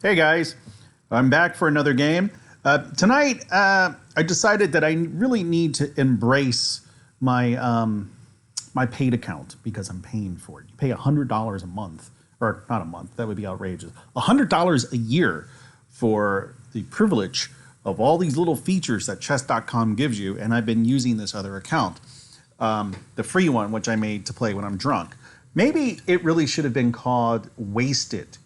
Hey guys, I'm back for another game. Tonight, I decided that I really need to embrace my paid account because I'm paying for it. You pay $100 a month, or not a month. That would be outrageous. $100 a year for the privilege of all these little features that Chess.com gives you, and I've been using this other account, the free one, which I made to play when I'm drunk. Maybe it really should have been called Wasted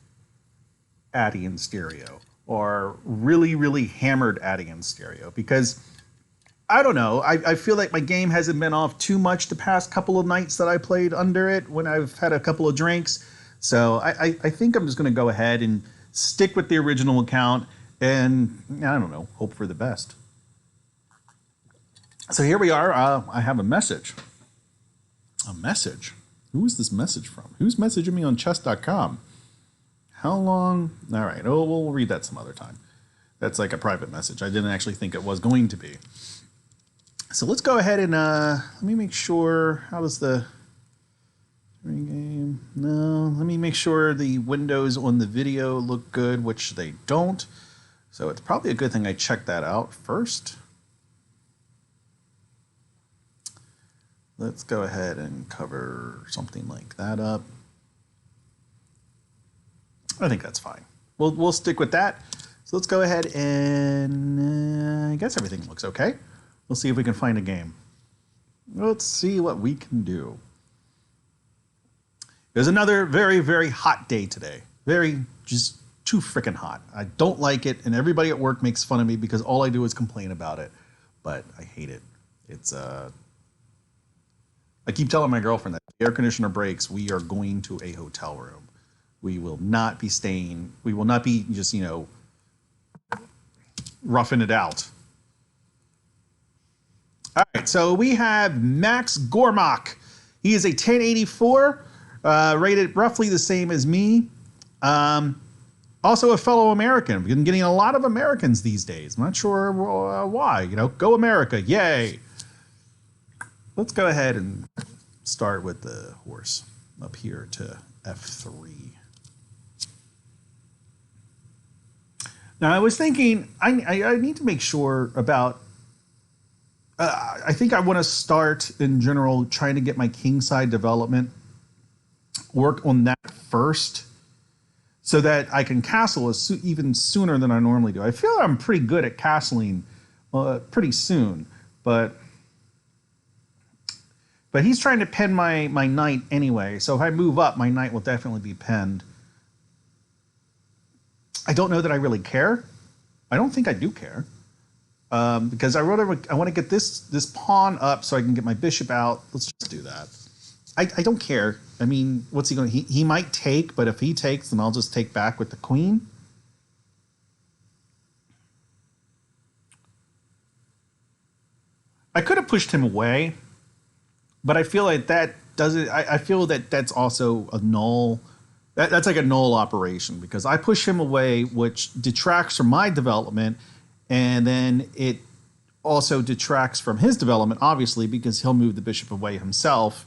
Addy in Stereo or really, really hammered Addy in Stereo because I don't know. I feel like my game hasn't been off too much the past couple of nights that I played under it when I've had a couple of drinks. So I think I'm just going to go ahead and stick with the original account and, I don't know, hope for the best. So here we are. I have a message. A message? Who is this message from? Who's messaging me on chess.com? How long? All right. Oh, we'll read that some other time. That's like a private message. I didn't actually think it was going to be. So let's go ahead and let me make sure. How does the game? No, let me make sure the windows on the video look good, which they don't. So it's probably a good thing I check that out first. Let's go ahead and cover something like that up. I think that's fine. We'll stick with that. So let's go ahead and I guess everything looks okay. We'll see if we can find a game. Let's see what we can do. There's another very, very hot day today. Just too freaking hot. I don't like it, and everybody at work makes fun of me because all I do is complain about it. But I hate it. It's I keep telling my girlfriend that if the air conditioner breaks, we are going to a hotel room. We will not be staying. We will not be just, roughing it out. All right, so we have Max Gormach. He is a 1084, rated roughly the same as me. Also a fellow American. We've been getting a lot of Americans these days. I'm not sure why. Go America, yay. Let's go ahead and start with the horse up here to F3. Now, I was thinking, I need to make sure about, I think I want to start in general trying to get my kingside development, work on that first, so that I can castle even sooner than I normally do. I feel I'm pretty good at castling pretty soon, but he's trying to pen my knight anyway, so if I move up, my knight will definitely be penned. I don't know that I really care. I don't think I do care. Because I want to get this pawn up so I can get my bishop out. Let's just do that. I don't care. I mean, what's he going to... He might take, but if he takes, then I'll just take back with the queen. I could have pushed him away, but I feel like that doesn't... I feel that that's also a null... That's like a null operation because I push him away, which detracts from my development, and then it also detracts from his development, obviously, because he'll move the bishop away himself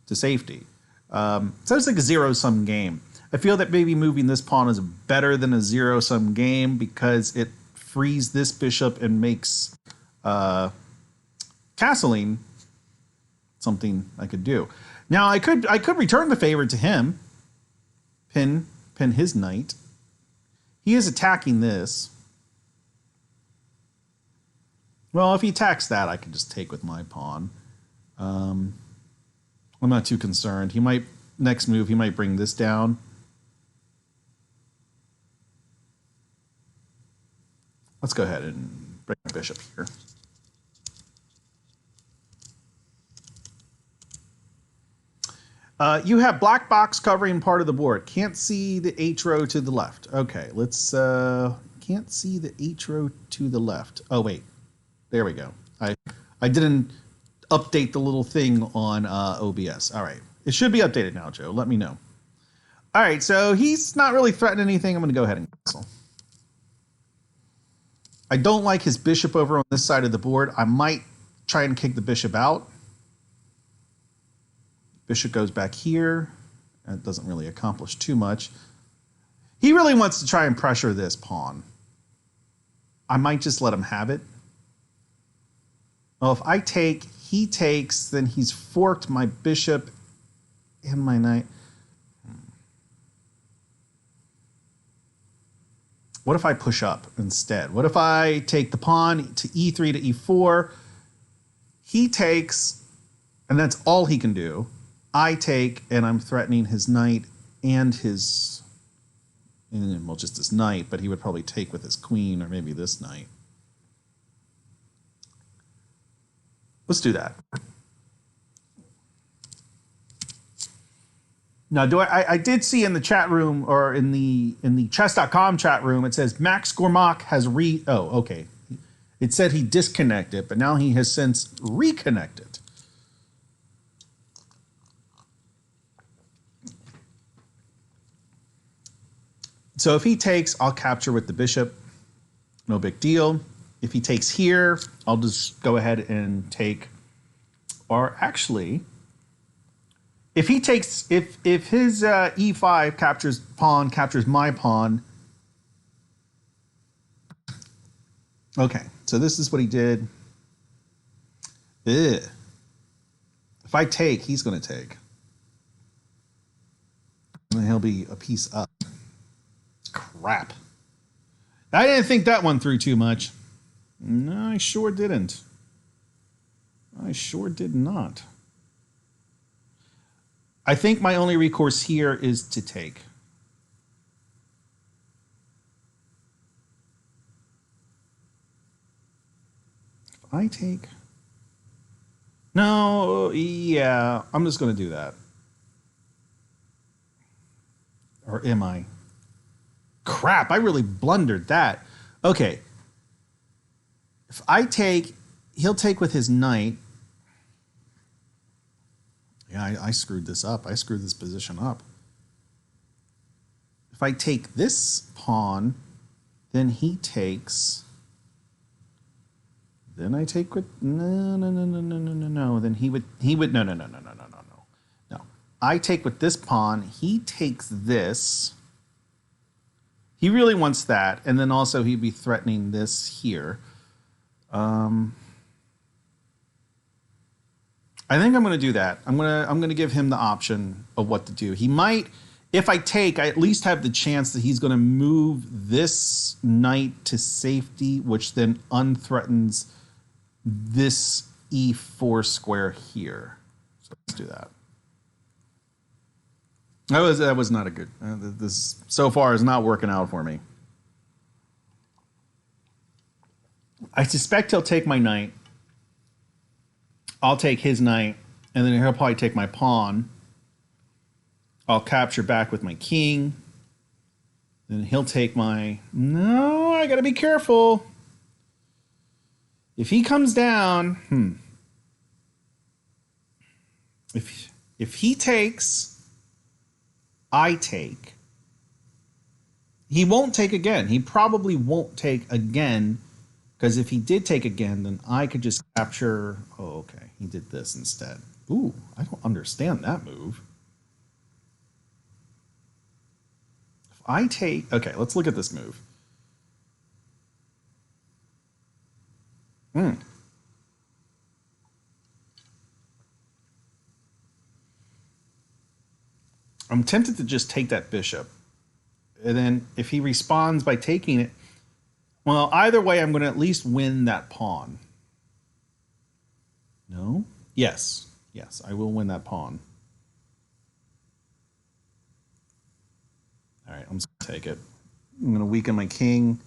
to safety. So it's like a zero-sum game. I feel that maybe moving this pawn is better than a zero-sum game because it frees this bishop and makes castling something I could do. Now I could return the favor to him. Pin his knight. He is attacking this. Well, if he attacks that, I can just take with my pawn. I'm not too concerned. Next move, he might bring this down. Let's go ahead and bring my bishop here. You have black box covering part of the board. Can't see the H row to the left. Okay, let's... can't see the H row to the left. Oh, wait. There we go. I didn't update the little thing on OBS. All right. It should be updated now, Joe. Let me know. All right, so he's not really threatening anything. I'm going to go ahead and castle. I don't like his bishop over on this side of the board. I might try and kick the bishop out. Bishop goes back here. That doesn't really accomplish too much. He really wants to try and pressure this pawn. I might just let him have it. Well, if I take, he takes, then he's forked my bishop and my knight. What if I push up instead? What if I take the pawn to e3 to e4? He takes, and that's all he can do. I take, and I'm threatening his knight and his, well, just his knight, but he would probably take with his queen or maybe this knight. Let's do that. Now, I did see in the chat room, or in the chess.com chat room, it says Max Gormach has okay. It said he disconnected, but now he has since reconnected. So if he takes, I'll capture with the bishop. No big deal. If he takes here, I'll just go ahead and take, or actually, if he takes, if his e5 captures my pawn. Okay, so this is what he did. Ugh. If I take, he's going to take. And then he'll be a piece up. Crap. I didn't think that one through too much. No, I sure didn't. I sure did not. I think my only recourse here is to take. If I take... No, yeah, I'm just going to do that. Or am I? Crap, I really blundered that. Okay. If I take, he'll take with his knight. Yeah, I screwed this up. I screwed this position up. If I take this pawn, then he takes. Then I take with, no. Then he would, no. I take with this pawn. He takes this. He really wants that, and then also he'd be threatening this here. I think I'm going to do that. I'm going to give him the option of what to do. He might, if I take, I at least have the chance that he's going to move this knight to safety, which then unthreatens this e4 square here. So let's do that. That was not a good. This so far is not working out for me. I suspect he'll take my knight. I'll take his knight, and then he'll probably take my pawn. I'll capture back with my king. Then he'll take my... No, I gotta be careful. If he comes down... If he takes, I take. He won't take again. He probably won't take again, because if he did take again, then I could just capture... Oh, okay. He did this instead. Ooh, I don't understand that move. If I take... Okay, let's look at this move. I'm tempted to just take that bishop. And then if he responds by taking it... Well, either way, I'm going to at least win that pawn. No? Yes. Yes, I will win that pawn. All right, I'm just going to take it. I'm going to weaken my king.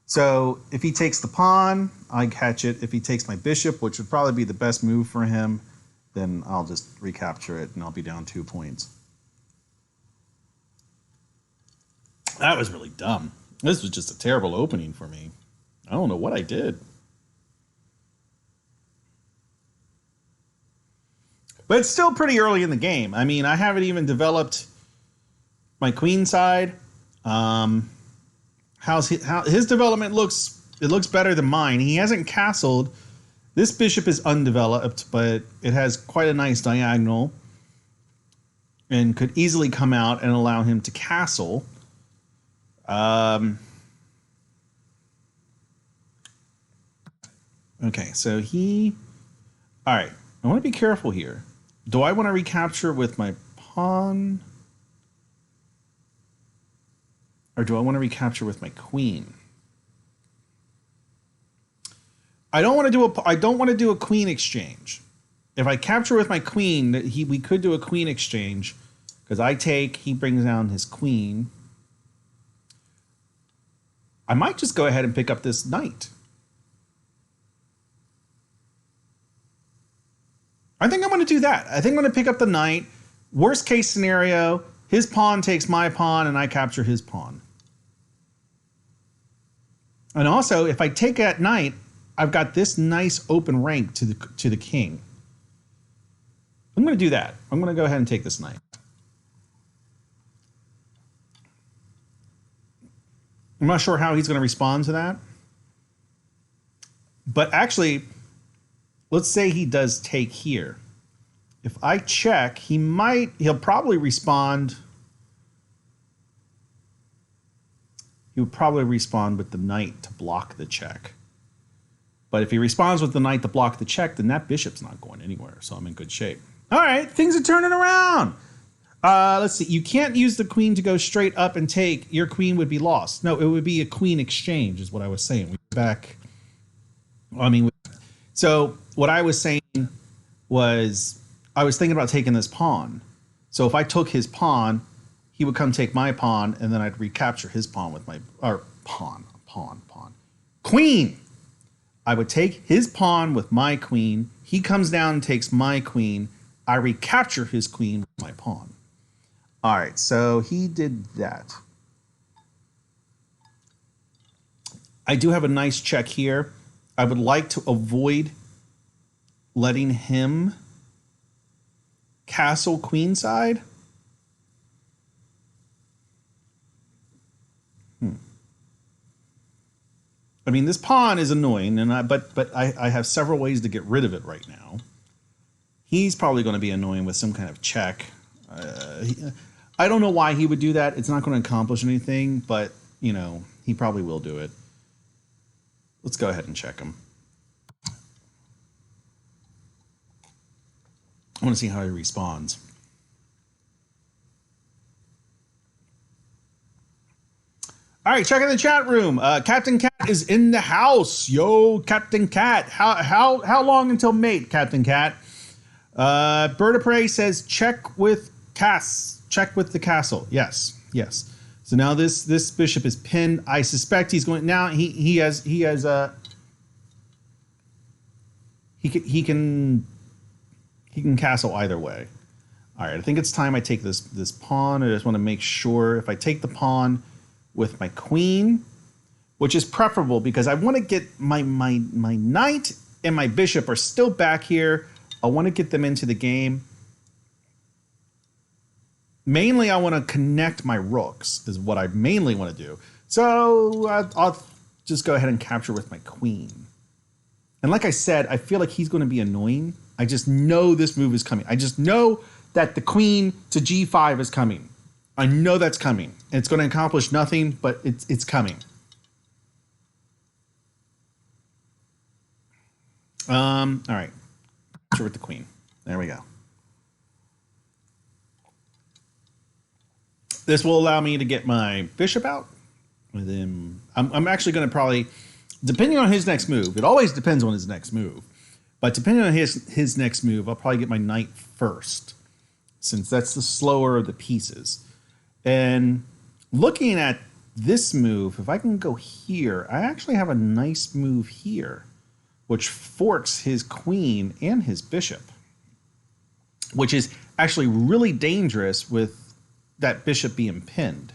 So if he takes the pawn, I catch it. If he takes my bishop, which would probably be the best move for him, then I'll just recapture it, and I'll be down 2 points. That was really dumb. This was just a terrible opening for me. I don't know what I did. But it's still pretty early in the game. I mean, I haven't even developed my queen side. His development looks better than mine. He hasn't castled. This bishop is undeveloped, but it has quite a nice diagonal and could easily come out and allow him to castle. Um, okay, so he... All right, I want to be careful here. Do I want to recapture with my pawn? Or do I want to recapture with my queen? I don't want to do a queen exchange. If I capture with my queen, we could do a queen exchange because I take, he brings down his queen. I might just go ahead and pick up this knight. I think I'm going to do that. I think I'm going to pick up the knight. Worst case scenario, his pawn takes my pawn and I capture his pawn. And also, if I take that knight, I've got this nice open rank to the king. I'm going to do that. I'm going to go ahead and take this knight. I'm not sure how he's going to respond to that. But actually, let's say he does take here. If I check, he'll probably respond. He would probably respond with the knight to block the check. But if he responds with the knight to block the check, then that bishop's not going anywhere. So I'm in good shape. All right, things are turning around. Let's see. You can't use the queen to go straight up and take. Your queen would be lost. No, it would be a queen exchange is what I was saying. We're back. I mean, so what I was saying was I was thinking about taking this pawn. So if I took his pawn, he would come take my pawn, and then I'd recapture his pawn with my pawn. Queen. I would take his pawn with my queen. He comes down and takes my queen. I recapture his queen with my pawn. All right, so he did that. I do have a nice check here. I would like to avoid letting him castle queenside. I mean, this pawn is annoying, and but I have several ways to get rid of it right now. He's probably going to be annoying with some kind of check. I don't know why he would do that. It's not going to accomplish anything, but, you know, he probably will do it. Let's go ahead and check him. I want to see how he responds. All right, check in the chat room. Captain Cat is in the house. Yo, Captain Cat. How long until mate, Captain Cat? Bird of Prey says check with Check with the castle. Yes. So now this bishop is pinned. I suspect he's going now. He can castle either way. All right, I think it's time I take this pawn. I just want to make sure if I take the pawn with my queen, which is preferable because I want to get my knight and my bishop are still back here. I want to get them into the game. Mainly, I want to connect my rooks is what I mainly want to do. So I'll just go ahead and capture with my queen. And like I said, I feel like he's going to be annoying. I just know this move is coming. I just know that the queen to g5 is coming. I know that's coming. And it's going to accomplish nothing, but it's coming. All right. Capture with the queen. There we go. This will allow me to get my bishop out. And then I'm actually going to probably, depending on his next move, it always depends on his next move. But depending on his next move, I'll probably get my knight first, since that's the slower of the pieces. And looking at this move, if I can go here, I actually have a nice move here, which forks his queen and his bishop, which is actually really dangerous with that bishop being pinned.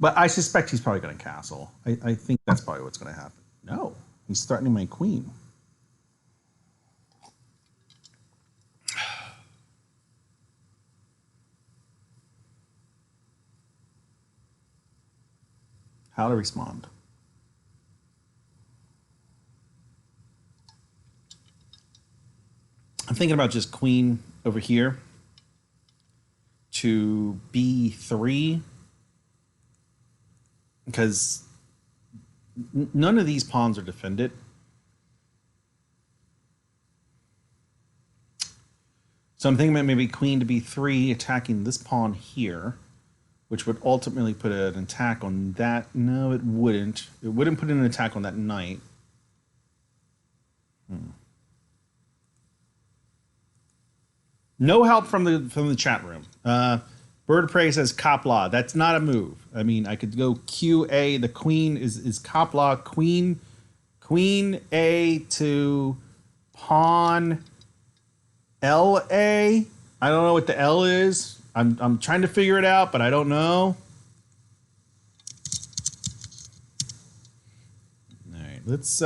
But I suspect he's probably going to castle. I think that's probably what's going to happen. No, he's threatening my queen. How to respond. I'm thinking about just queen over here to b3. because none of these pawns are defended. So I'm thinking about maybe queen to b3 attacking this pawn here, which would ultimately put an attack on that. No, it wouldn't. It wouldn't put an attack on that knight. No help from the chat room. Bird of Prey says Kapla. That's not a move. I mean, I could go QA. The queen is Kapla. Queen A to pawn LA. I don't know what the L is. I'm trying to figure it out, but I don't know. All right, let's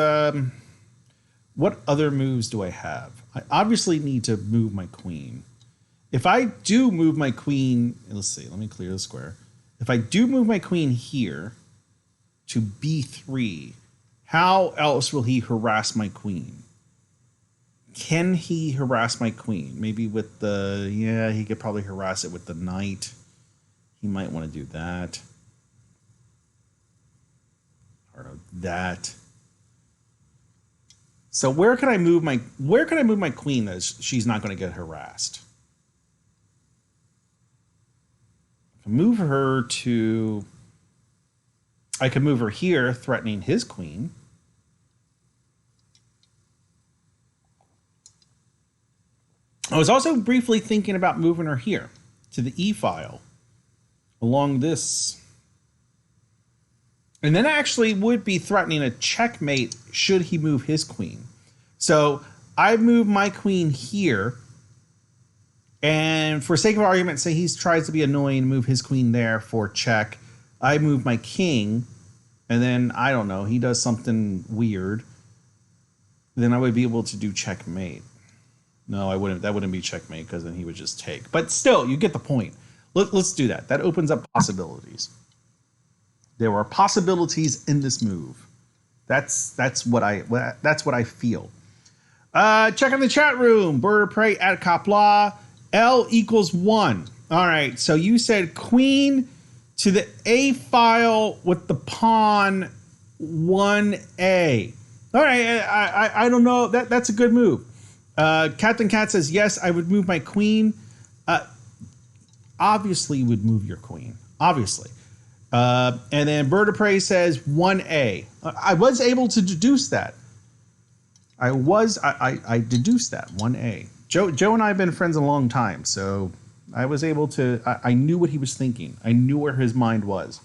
what other moves do I have? I obviously need to move my queen. If I do move my queen, let's see, let me clear the square. If I do move my queen here to b3, how else will he harass my queen? Can he harass my queen? Maybe with the, yeah, he could probably harass it with the knight. He might want to do that. Or that. So where can I move my queen that she's not going to get harassed? I can move her to, I could move her here, threatening his queen. I was also briefly thinking about moving her here to the E file along this. And then actually would be threatening a checkmate should he move his queen. So I move my queen here. And for sake of argument, say he tries to be annoying and move his queen there for check. I move my king. And then, I don't know, he does something weird. Then I would be able to do checkmate. No, I wouldn't. That wouldn't be checkmate because then he would just take. But still, you get the point. Let's do that. That opens up possibilities. There are possibilities in this move. That's what I feel. Check in the chat room. Bird of Prey at Kapla. L equals 1. All right. So you said queen to the A file with the pawn 1A. All right. I don't know. That's a good move. Captain Cat says, yes, I would move my queen. Obviously, you would move your queen. Obviously. And then Bird of Prey says 1A. I was able to deduce that. I deduced that, 1A. Joe and I have been friends a long time, so I was able to, I knew what he was thinking. I knew where his mind was.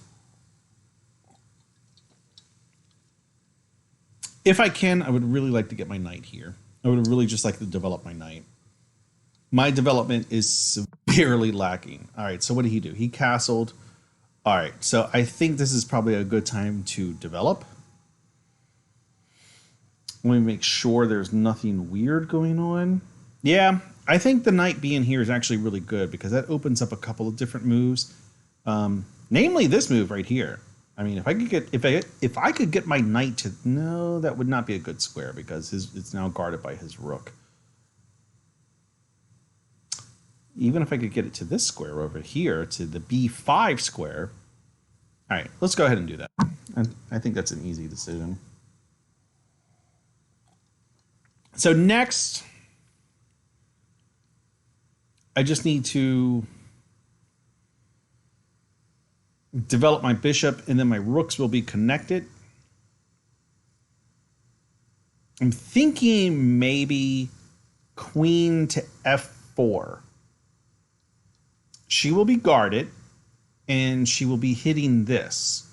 If I can, I would really like to get my knight here. I would really just like to develop my knight. My development is severely lacking. All right, so what did he do? He castled. All right, so I think this is probably a good time to develop. Let me make sure there's nothing weird going on. Yeah, I think the knight being here is actually really good because that opens up a couple of different moves. Namely this move right here. I mean, if I could get my knight to, no, that would not be a good square because it's now guarded by his rook. Even if I could get it to this square over here, to the b5 square. All right, let's go ahead and do that. And I think that's an easy decision. So next, I just need to develop my bishop, and then my rooks will be connected. I'm thinking maybe queen to f4. She will be guarded, and she will be hitting this.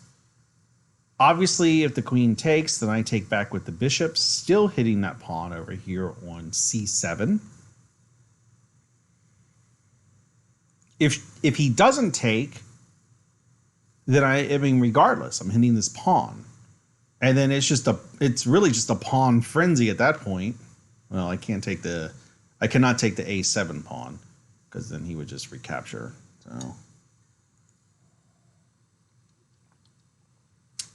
Obviously, if the queen takes, then I take back with the bishop, still hitting that pawn over here on c7. If he doesn't take, then I mean, regardless, I'm hitting this pawn. And then it's really just a pawn frenzy at that point. Well, I cannot take the a7 pawn because then he would just recapture.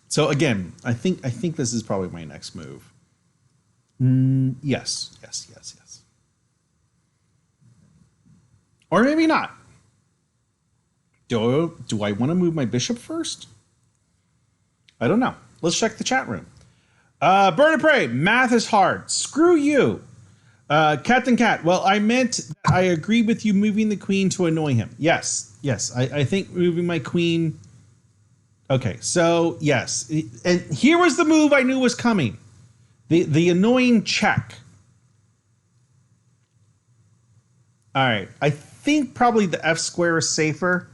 So again, I think this is probably my next move. Yes. Or maybe not. Do I want to move my bishop first? I don't know. Let's check the chat room. Bird of Prey, math is hard. Screw you. Captain Cat, well, I meant I agree with you moving the queen to annoy him. Yes, I think moving my queen. Okay, so yes. And here was the move I knew was coming. The annoying check. All right, I think probably the F square is safer.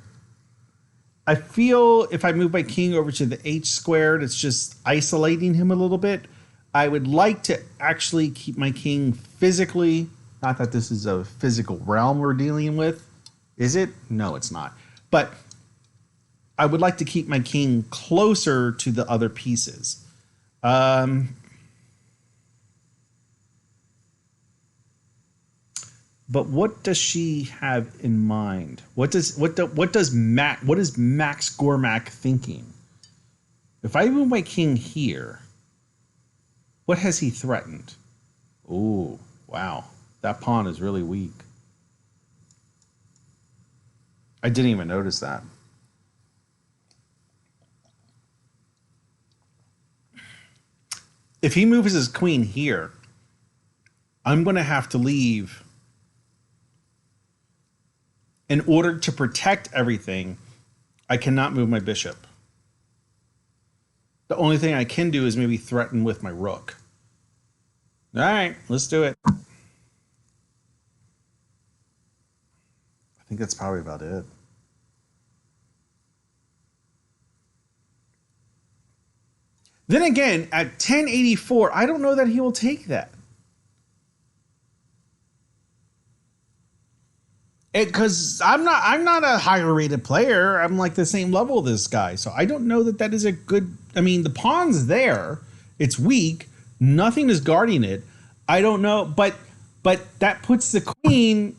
I feel if I move my king over to the H squared, it's just isolating him a little bit. I would like to actually keep my king physically. Not that this is a physical realm we're dealing with. Is it? No, it's not. But I would like to keep my king closer to the other pieces. But what does she have in mind? What is Max Gormak thinking? If I move my king here, what has he threatened? Oh, wow. That pawn is really weak. I didn't even notice that. If he moves his queen here, I'm going to have to leave. In order to protect everything, I cannot move my bishop. The only thing I can do is maybe threaten with my rook. All right, let's do it. I think that's probably about it. Then again, at 1084, I don't know that he will take that. Because I'm not a higher rated player. I'm like the same level of this guy. So I don't know that is a good... I mean, the pawn's there. It's weak. Nothing is guarding it. I don't know. But that puts the queen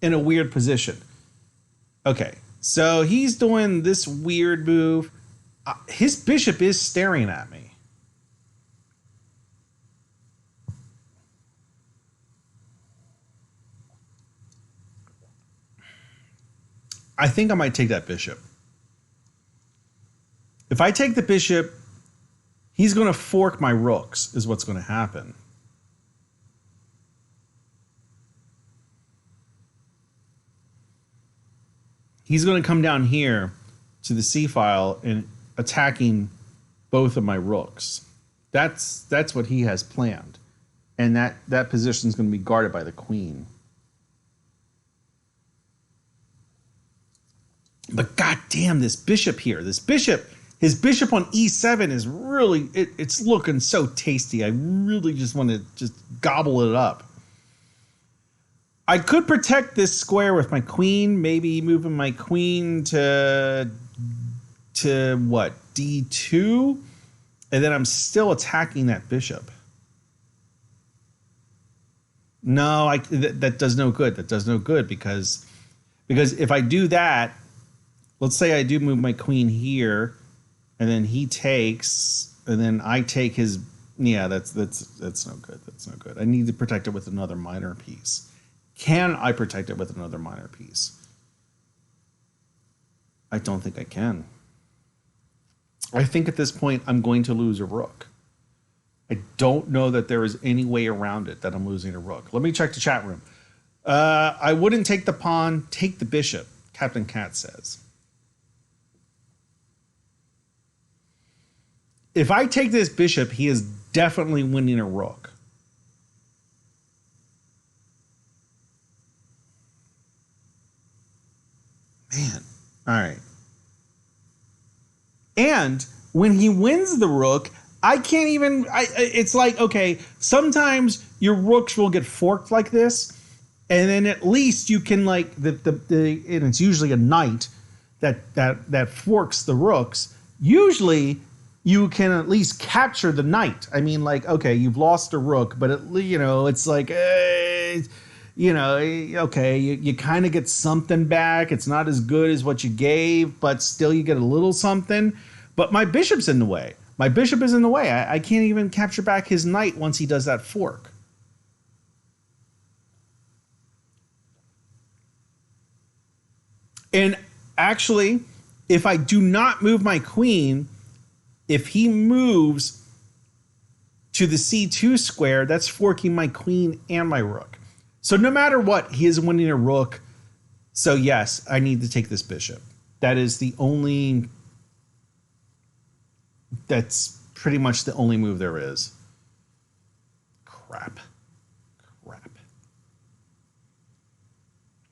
in a weird position. Okay. So he's doing this weird move. His bishop is staring at me. I think I might take that bishop. If I take the bishop, he's going to fork my rooks, is what's going to happen. He's going to come down here to the C file and attacking both of my rooks. That's what he has planned. And that position is going to be guarded by the queen. But goddamn, this bishop here, his bishop on e7 is really, it's looking so tasty. I really just want to just gobble it up. I could protect this square with my queen, maybe moving my queen to what, d2? And then I'm still attacking that bishop. No, that does no good. That does no good because if I do that, let's say I do move my queen here, and then he takes, and then I take his. Yeah, that's no good. That's no good. I need to protect it with another minor piece. Can I protect it with another minor piece? I don't think I can. I think at this point I'm going to lose a rook. I don't know that there is any way around it that I'm losing a rook. Let me check the chat room. I wouldn't take the pawn. Take the bishop. Captain Cat says. If I take this bishop, he is definitely winning a rook. Man. All right. And when he wins the rook, I can't even... it's like, okay, sometimes your rooks will get forked like this, and then at least you can, like, and it's usually a knight that forks the rooks. Usually you can at least capture the knight. I mean, like, okay, you've lost a rook, but it's like, okay, you kind of get something back. It's not as good as what you gave, but still you get a little something. But my bishop's in the way. My bishop is in the way. I can't even capture back his knight once he does that fork. And actually, if I do not move my queen, If he moves to the c2 square, that's forking my queen and my rook. So no matter what, he is winning a rook. So yes, I need to take this bishop. That is the only... That's pretty much the only move there is. Crap.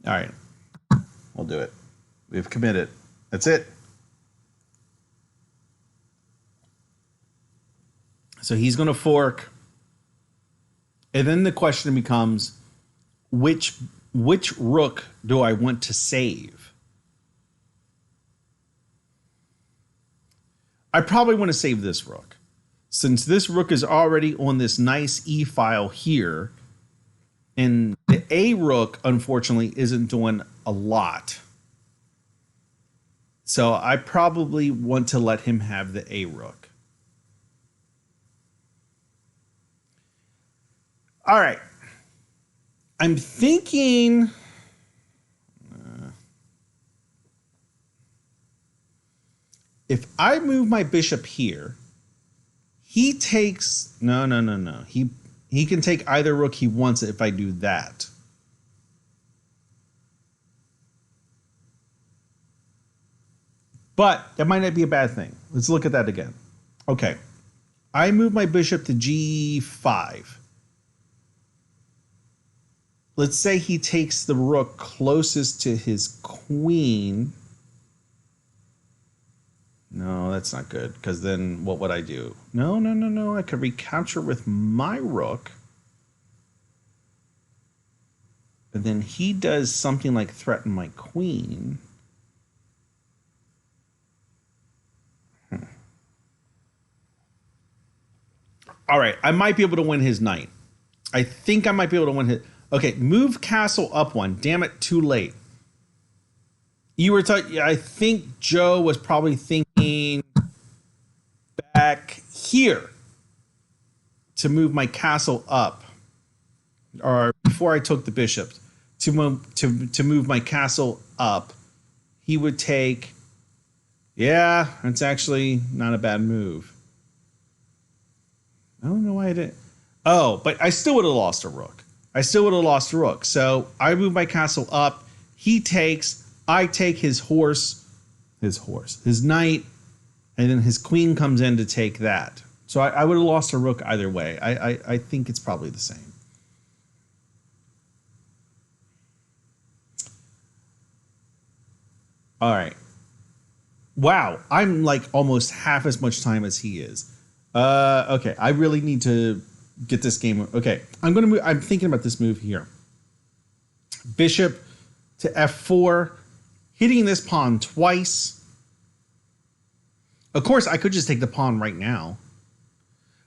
All right. We'll do it. We've committed. That's it. So he's going to fork. And then the question becomes, which rook do I want to save? I probably want to save this rook. Since this rook is already on this nice E file here, and the A rook, unfortunately, isn't doing a lot. So I probably want to let him have the A rook. All right. I'm thinking... if I move my bishop here, he takes... No. He can take either rook he wants if I do that. But that might not be a bad thing. Let's look at that again. Okay. I move my bishop to g5. Let's say he takes the rook closest to his queen. No, that's not good, because then what would I do? No. I could recapture with my rook. And then he does something like threaten my queen. All right, I might be able to win his knight. I think I might be able to win his... Okay, move castle up one. Damn it, too late. You were talking... I think Joe was probably thinking back here to move my castle up, or before I took the bishop, to move my castle up. He would take... Yeah, it's actually not a bad move. I don't know why I didn't... Oh, but I still would have lost a rook. So I move my castle up. He takes... I take his knight, and then his queen comes in to take that. So I would have lost a rook either way. I think it's probably the same. All right. Wow, I'm like almost half as much time as he is. Okay, I really need to get this game. Okay, I'm gonna move. I'm thinking about this move here. Bishop to f4. Hitting this pawn twice. Of course, I could just take the pawn right now.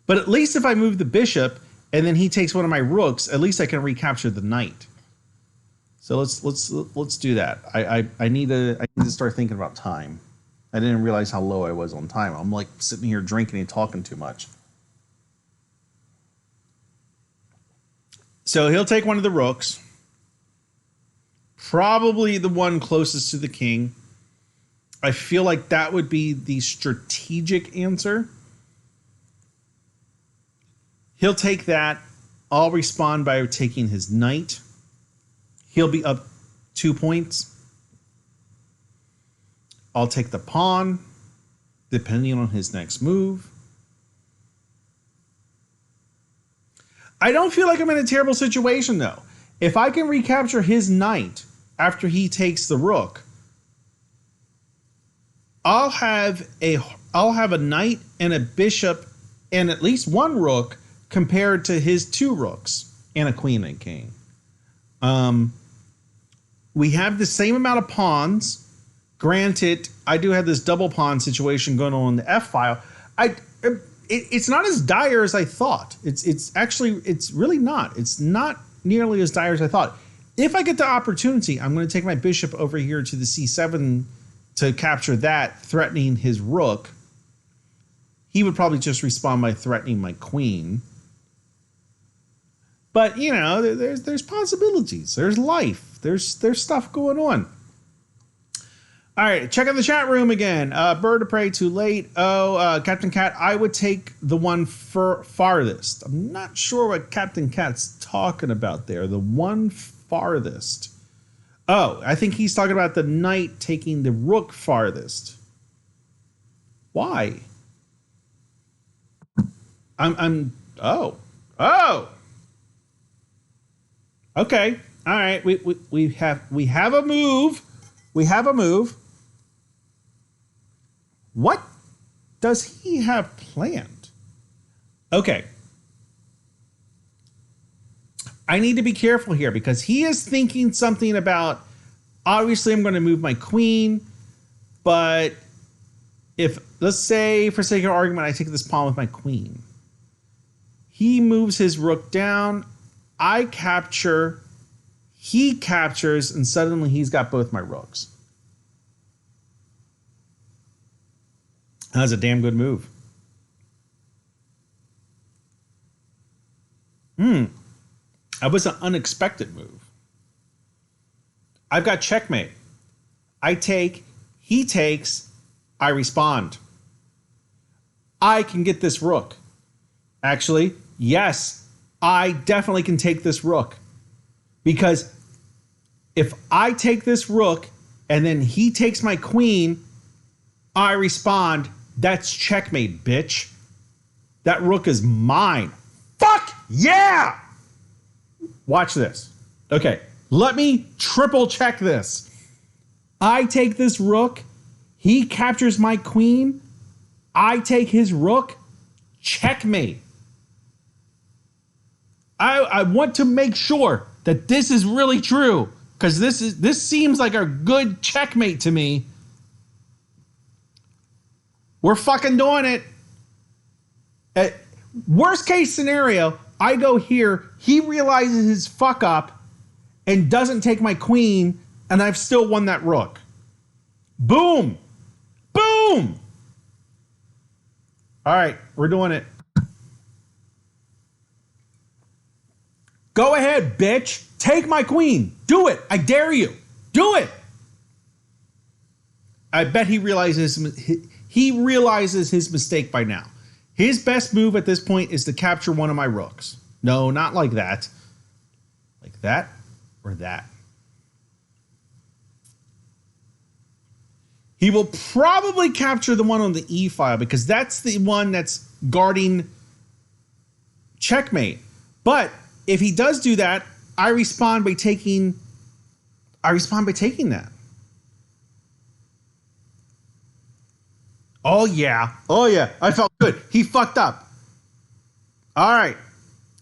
But at least if I move the bishop and then he takes one of my rooks, at least I can recapture the knight. So let's do that. I need to start thinking about time. I didn't realize how low I was on time. I'm like sitting here drinking and talking too much. So he'll take one of the rooks. Probably the one closest to the king. I feel like that would be the strategic answer. He'll take that. I'll respond by taking his knight. He'll be up 2 points. I'll take the pawn, depending on his next move. I don't feel like I'm in a terrible situation, though. If I can recapture his knight after he takes the rook, I'll have a knight and a bishop and at least one rook compared to his 2 rooks and a queen and king. We have the same amount of pawns. Granted, I do have this double pawn situation going on in the F file. It's not as dire as I thought. It's really not. It's not nearly as dire as I thought. If I get the opportunity, I'm going to take my bishop over here to the c7 to capture that, threatening his rook. He would probably just respond by threatening my queen. But, you know, there's possibilities. There's life. There's stuff going on. All right, check out the chat room again. Bird of Prey, too late. Captain Cat, I would take the one farthest. I'm not sure what Captain Cat's talking about there. The one farthest. Oh, I think he's talking about the knight taking the rook farthest. Why? Oh. Okay. All right. We have a move. We have a move. What does he have planned? Okay. I need to be careful here because he is thinking something about, obviously I'm going to move my queen, but if, let's say for sake of argument, I take this pawn with my queen. He moves his rook down, I capture, he captures, and suddenly he's got both my rooks. That's a damn good move. That was an unexpected move. I've got checkmate. I take, he takes, I respond. I can get this rook. Actually, yes, I definitely can take this rook. Because if I take this rook and then he takes my queen, I respond. That's checkmate, bitch. That rook is mine. Fuck yeah! Watch this. Okay, let me triple check this. I take this rook. He captures my queen. I take his rook. Checkmate. I want to make sure that this is really true because this seems like a good checkmate to me. We're fucking doing it. Worst case scenario, I go here, he realizes his fuck up and doesn't take my queen, and I've still won that rook. Boom. Boom. All right, we're doing it. Go ahead, bitch. Take my queen. Do it. I dare you. Do it. I bet he realizes his mistake by now. His best move at this point is to capture one of my rooks. No, not like that. Like that or that. He will probably capture the one on the E file because that's the one that's guarding checkmate. But if he does do that, I respond by taking that. Oh yeah. Oh yeah. I felt good. He fucked up. All right.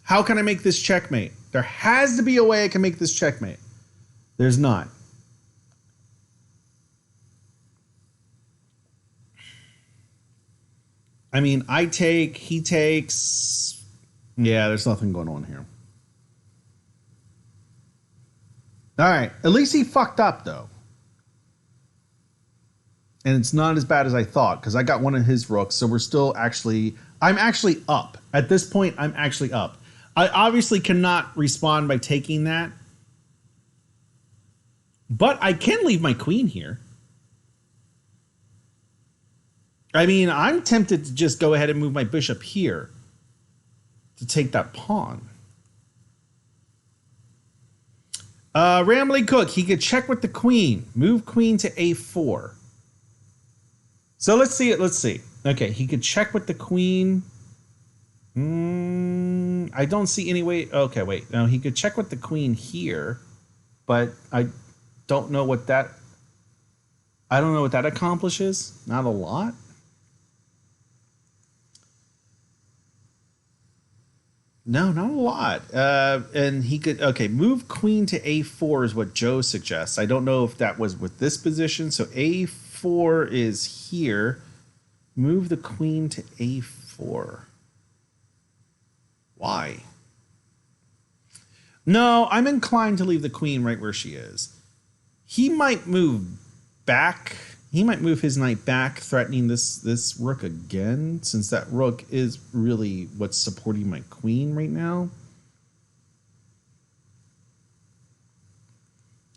How can I make this checkmate? There has to be a way I can make this checkmate. There's not. I mean, I take, he takes. Yeah, there's nothing going on here. All right. At least he fucked up, though. And it's not as bad as I thought, because I got one of his rooks, so we're still actually... I'm actually up. At this point, I'm actually up. I obviously cannot respond by taking that. But I can leave my queen here. I mean, I'm tempted to just go ahead and move my bishop here to take that pawn. Ramley Cook, he could check with the queen. Move queen to a4. So let's see it. Let's see. Okay, he could check with the queen. I don't see any way. Okay, wait. No, he could check with the queen here, but I don't know what that. I don't know what that accomplishes. Not a lot. No, not a lot. And he could, okay, move queen to a4 is what Joe suggests. I don't know if that was with this position. So a4 is here. Move the queen to a4. Why? No, I'm inclined to leave the queen right where she is. He might move back. He might move his knight back, threatening this rook again, since that rook is really what's supporting my queen right now.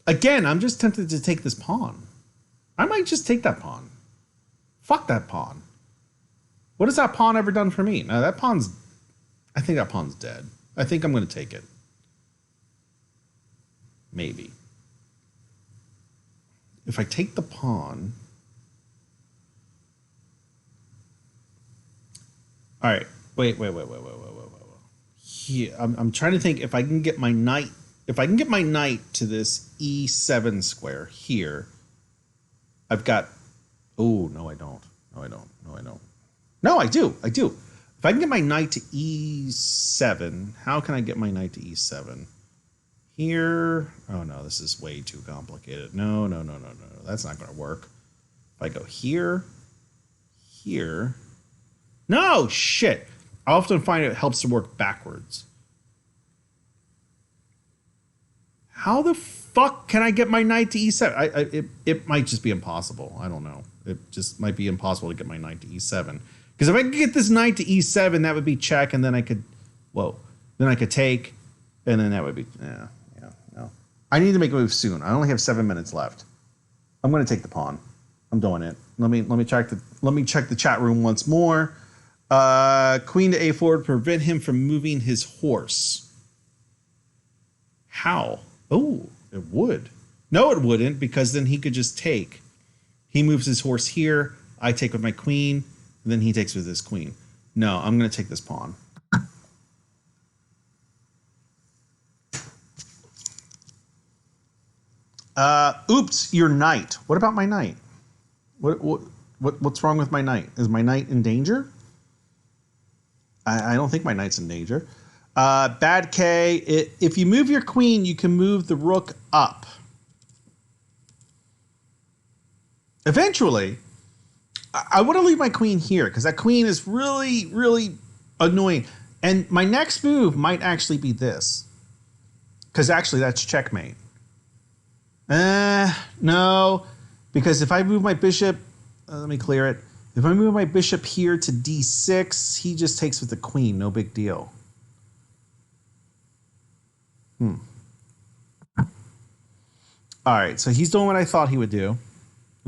Again, I'm just tempted to take this pawn. I might just take that pawn. Fuck that pawn. What has that pawn ever done for me? No, that pawn's... I think that pawn's dead. I think I'm going to take it. Maybe. If I take the pawn... All right. Wait. Here, I'm trying to think if I can get my knight... If I can get my knight to this e7 square here, I've got... Oh, no, I don't. No, I don't. No, I don't. No, I do. I do. If I can get my knight to e7, how can I get my knight to e7? Here... Oh, no, this is way too complicated. No. That's not going to work. If I go here... Here... No, shit. I often find it helps to work backwards. How the fuck can I get my knight to e7? It might just be impossible. I don't know. It just might be impossible to get my knight to e7. Because if I could get this knight to e7, that would be check, and then I could... Whoa. Then I could take, and then that would be... Yeah, no. I need to make a move soon. I only have 7 minutes left. I'm going to take the pawn. I'm doing it. Let me check the chat room once more. Queen to a4 to prevent him from moving his horse. How? Oh, it would. No, it wouldn't, because then he could just take. He moves his horse here. I take with my queen, and then he takes with his queen. No, I'm going to take this pawn. Oops, your knight. What about my knight? What's wrong with my knight? Is my knight in danger? I don't think my knight's in danger. Bad K, if you move your queen, you can move the rook up. Eventually, I want to leave my queen here because that queen is really, really annoying. And my next move might actually be this. Because actually, that's checkmate. No. Because if I move my bishop, let me clear it. If I move my bishop here to d6, he just takes with the queen. No big deal. All right, so he's doing what I thought he would do.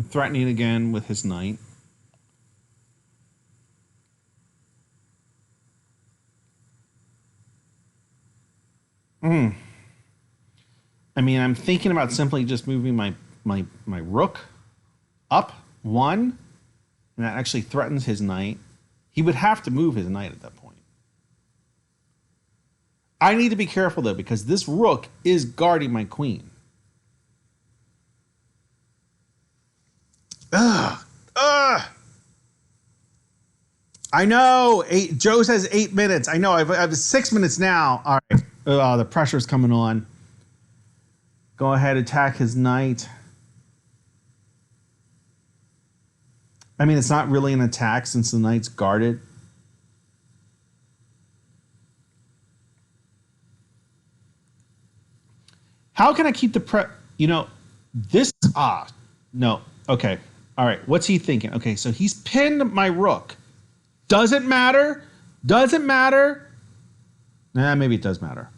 Threatening again with his knight. I mean, I'm thinking about simply just moving my rook up one. And that actually threatens his knight. He would have to move his knight at that point. I need to be careful, though, because this rook is guarding my queen. Ugh. I know. Joe says 8 minutes. I know. I have 6 minutes now. All right. The pressure's coming on. Go ahead, attack his knight. I mean, it's not really an attack since the knight's guarded. How can I keep the this... no. Okay. All right. What's he thinking? Okay, so he's pinned my rook. Doesn't matter. Doesn't matter. Nah, maybe it does matter.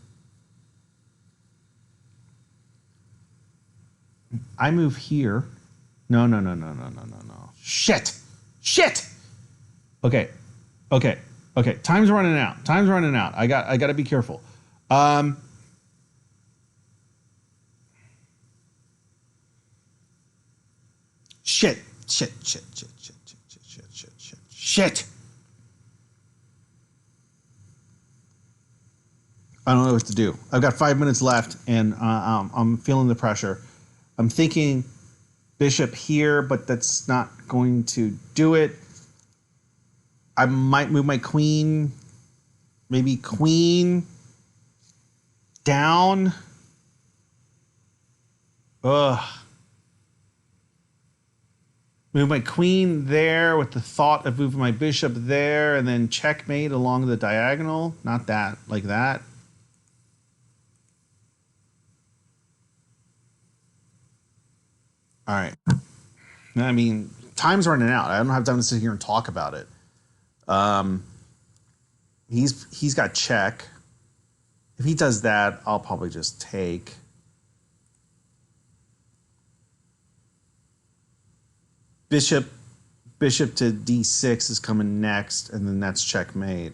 I move here. No. Shit. Okay. Time's running out. I got to be careful. Shit. I don't know what to do. I've got 5 minutes left, and I'm feeling the pressure. I'm thinking bishop here, but that's not going to do it. I might move my queen. Maybe queen down. Ugh. Move my queen there with the thought of moving my bishop there and then checkmate along the diagonal. Not that, like that. All right. I mean, time's running out. I don't have time to sit here and talk about it. He's got check. If he does that, I'll probably just take. Bishop bishop to d6 is coming next, and then that's checkmate.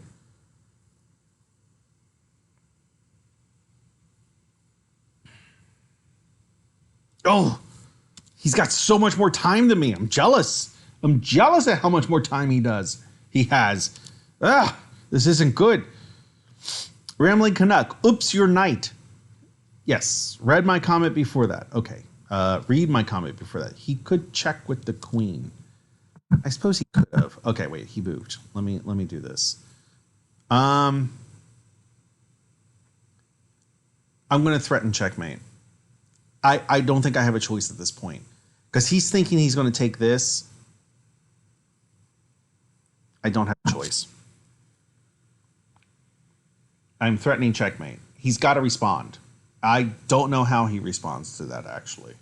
Oh, he's got so much more time than me. I'm jealous. I'm jealous at how much more time he has. This isn't good. Rambling Canuck. Oops, your knight. Yes, read my comment before that. Okay, read my comment before that. He could check with the queen. I suppose he could have. Okay, wait, he moved. Let me do this. I'm going to threaten checkmate. I don't think I have a choice at this point because he's thinking he's going to take this. I don't have a choice. I'm threatening checkmate. He's got to respond. I don't know how he responds to that, actually.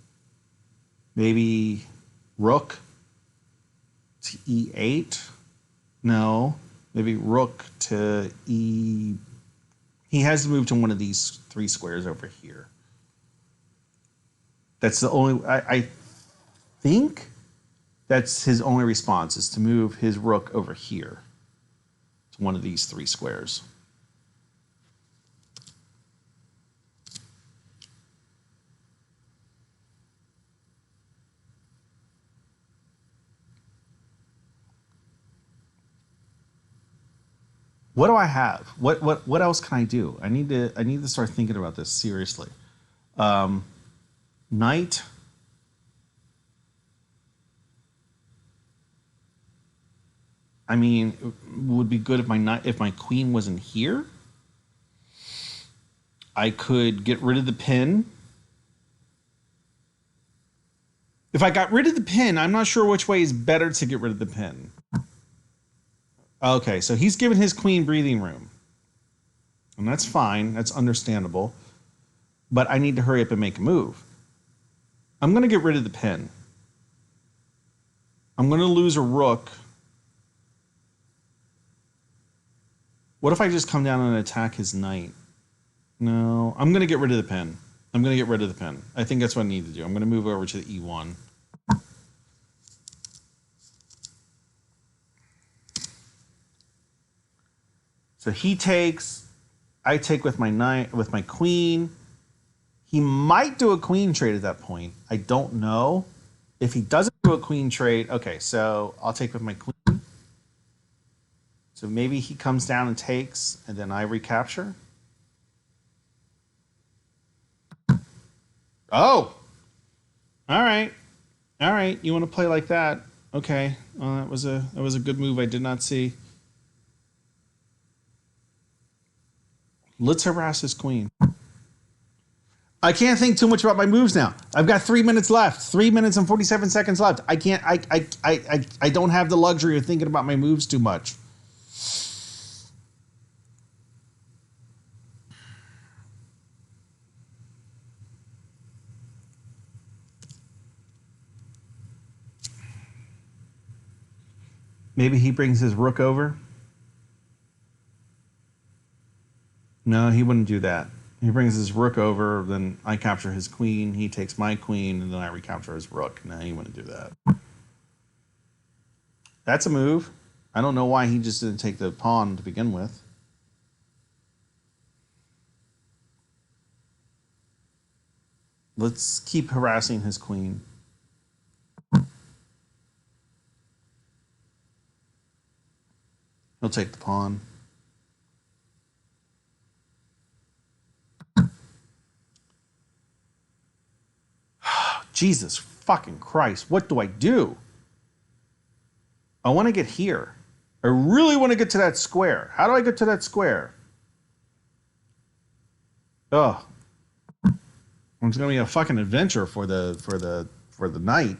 Maybe rook to e8? No. Maybe rook to e... He has to move to one of these three squares over here. That's the only... I think that's his only response, is to move his rook over here to one of these three squares. What do I have? What else can I do? I need to start thinking about this seriously. Knight. I mean, it would be good if my queen wasn't here. I could get rid of the pin. If I got rid of the pin, I'm not sure which way is better to get rid of the pin. Okay, so he's given his queen breathing room. And that's fine. That's understandable. But I need to hurry up and make a move. I'm going to get rid of the pin. I'm going to lose a rook. What if I just come down and attack his knight? No, I'm going to get rid of the pin. I'm going to get rid of the pin. I think that's what I need to do. I'm going to move over to the E1. So he takes, I take with my knight, with my queen. He might do a queen trade at that point. I don't know. If he doesn't do a queen trade, okay, so I'll take with my queen. So maybe he comes down and takes, and then I recapture. Oh! All right. All right, you want to play like that. Okay, well, that was a good move I did not see. Let's harass his queen. I can't think too much about my moves now. I've got 3 minutes left. 3 minutes and 47 seconds left. I can't. I don't have the luxury of thinking about my moves too much. Maybe he brings his rook over. No, he wouldn't do that. He brings his rook over, then I capture his queen, he takes my queen, and then I recapture his rook. No, he wouldn't do that. That's a move. I don't know why he just didn't take the pawn to begin with. Let's keep harassing his queen. He'll take the pawn. Jesus fucking Christ, what do I do? I want to get here. I really want to get to that square. How do I get to that square? Oh. It's going to be a fucking adventure for the night.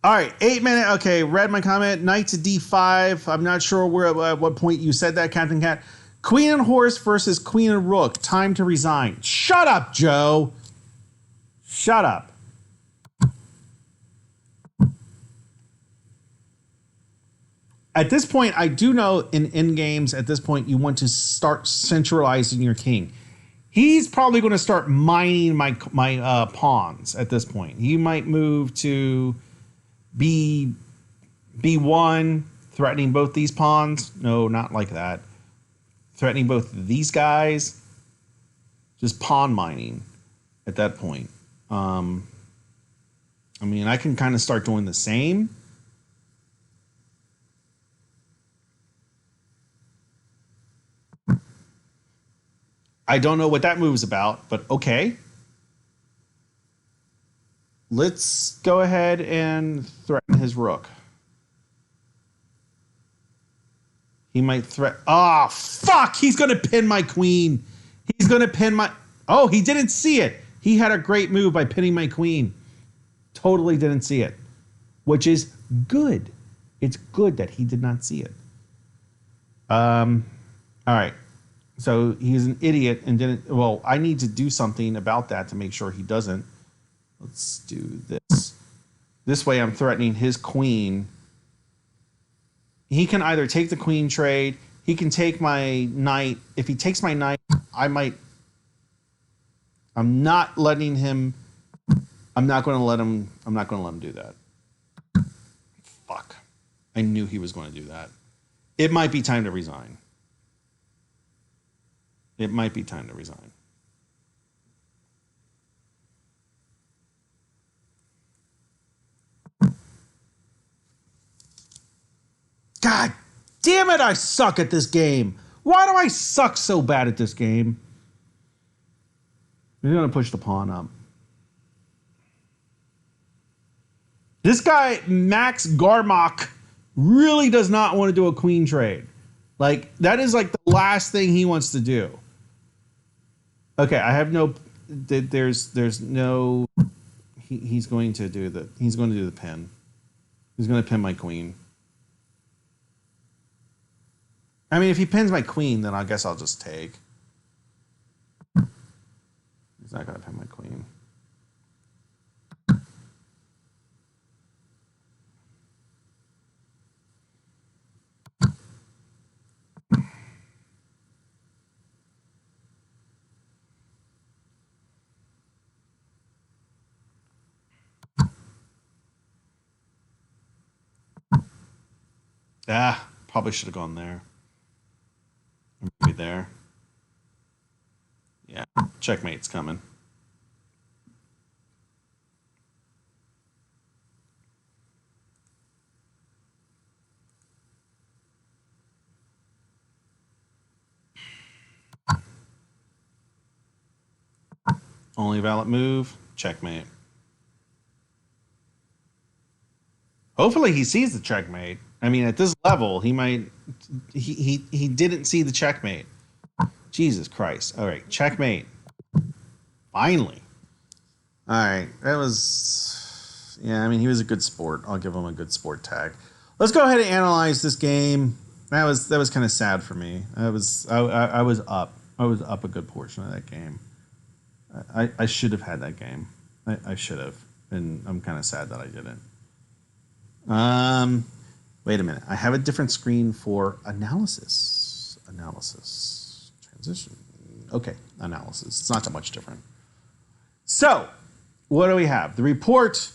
All right, 8 minutes. Okay, read my comment. Knight to d5. I'm not sure at what point you said that, Captain Cat. Queen and horse versus queen and rook. Time to resign. Shut up, Joe. Shut up. At this point, I do know in games, at this point, you want to start centralizing your king. He's probably going to start mining my pawns at this point. He might move to B B1 threatening both these pawns. No, not like that. Threatening both these guys. Just pawn mining at that point. I mean, I can kind of start doing the same. I don't know what that move's about, but okay. Let's go ahead and threaten his rook. He might threaten... Oh, fuck! He's going to pin my queen. He's going to pin my... Oh, he didn't see it. He had a great move by pinning my queen. Totally didn't see it. Which is good. It's good that he did not see it. All right. So he's an idiot and didn't... Well, I need to do something about that to make sure he doesn't. Let's do this. This way I'm threatening his queen. He can either take the queen trade. He can take my knight. If he takes my knight, I might... I'm not letting him... I'm not going to let him do that. Fuck. I knew he was going to do that. It might be time to resign. It might be time to resign. God damn it, I suck at this game. Why do I suck so bad at this game? We're going to push the pawn up. This guy, Max Garmach, really does not want to do a queen trade. Like, that is like the last thing he wants to do. Okay, I have no... There's no... He's going to do the pin. He's going to pin my queen. I mean, if he pins my queen, then I guess I'll just take. He's not going to pin my queen. Ah, probably should have gone there. Maybe there. Yeah, checkmate's coming. Only valid move, checkmate. Hopefully he sees the checkmate. I mean, at this level, he might... He didn't see the checkmate. Jesus Christ. All right, checkmate. Finally. All right, that was... Yeah, I mean, he was a good sport. I'll give him a good sport tag. Let's go ahead and analyze this game. That was kind of sad for me. I was up. I was up a good portion of that game. I should have had that game. I should have. And I'm kind of sad that I didn't. Wait a minute. I have a different screen for analysis. Analysis. Transition. Okay, analysis. It's not that much different. So, what do we have? The report.